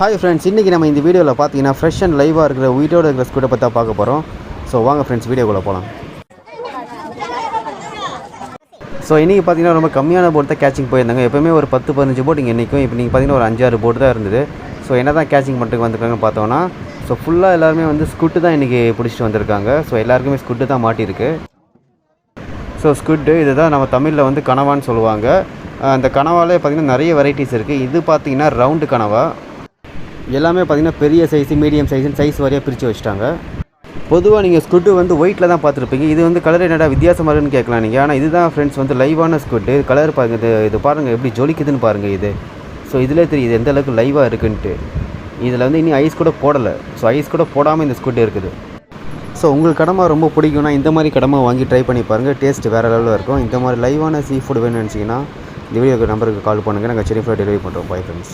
Hi friends, இன்றைக்கி நம்ம இந்த வீடியோவில் பார்த்தீங்கன்னா ஃப்ரெஷ் அண்ட் லைவாக இருக்கிற வீட்டோட இருக்கிற ஸ்கூட்டை பற்றி தான் பார்க்க போகிறோம். ஸோ வாங்க ஃப்ரெண்ட்ஸ், வீடியோக்குள்ளே போகலாம். ஸோ இன்றைக்கி பார்த்தீங்கன்னா ரொம்ப கம்மியான போட் தான் கேச்சிங் போயிருந்தாங்க. எப்போயுமே ஒரு 10-15 போட் இங்கே நிற்கும். இப்போ நீங்கள் பார்த்தீங்கன்னா ஒரு 5-6 போட் தான் இருந்தது. ஸோ என்ன தான் கேச்சிங் பண்ணுறதுக்கு வந்திருக்காங்கன்னு பார்த்தோன்னா, ஸோ ஃபுல்லாக எல்லாருமே வந்து ஸ்குட்டு தான் இன்றைக்கி பிடிச்சிட்டு வந்திருக்காங்க. ஸோ எல்லாருக்குமே ஸ்குட்டு தான் மாட்டியிருக்கு. ஸோ ஸ்குட்டு இது தான் நம்ம தமிழில் வந்து கனவான்னு சொல்லுவாங்க. அந்த கனவாலே பார்த்திங்கன்னா நிறைய வெரைட்டிஸ் இருக்குது. இது பார்த்திங்கன்னா ரவுண்டு கனவா. எல்லாமே பார்த்திங்கன்னா பெரிய சைஸு, மீடியம் சைஸுன்னு சைஸ் வரையாக பிரித்து வச்சுட்டாங்க. பொதுவாக நீங்கள் ஸ்குட்டு வந்து ஒயிட்டில் தான் பார்த்துருப்பீங்க. இது வந்து கலர் என்னடா வித்தியாசமாக இருக்குன்னு கேட்கலாம் நீங்கள். ஆனால் இதுதான் ஃப்ரெண்ட்ஸ் வந்து லைவான ஸ்குட்டு. கலர் பாருங்கள், இது பாருங்கள் எப்படி ஜொலிக்குதுன்னு பாருங்கள் இது. ஸோ இதிலே தெரியுது எந்த அளவுக்கு லைவாக இருக்குன்ட்டு. இதில் வந்து இன்னும் ஐஸ் கூட போடலை. ஸோ ஐஸ் கூட போடாமல் இந்த ஸ்குட்டு இருக்குது. ஸோ உங்களுக்கு கடமை ரொம்ப பிடிக்கும்னா இந்த மாதிரி கடமை வாங்கி ட்ரை பண்ணி பாருங்கள். டேஸ்ட் வேறு லெவலில் இருக்கும். இந்த மாதிரி லைவான சீ ஃபுட் வேணும்னு நினச்சிங்கன்னா இந்த வீடியோக்கு நம்பருக்கு கால் பண்ணுங்கள். நாங்கள் செரி ஃப்ரை டெலிவரி பண்ணுறோம். Bye friends.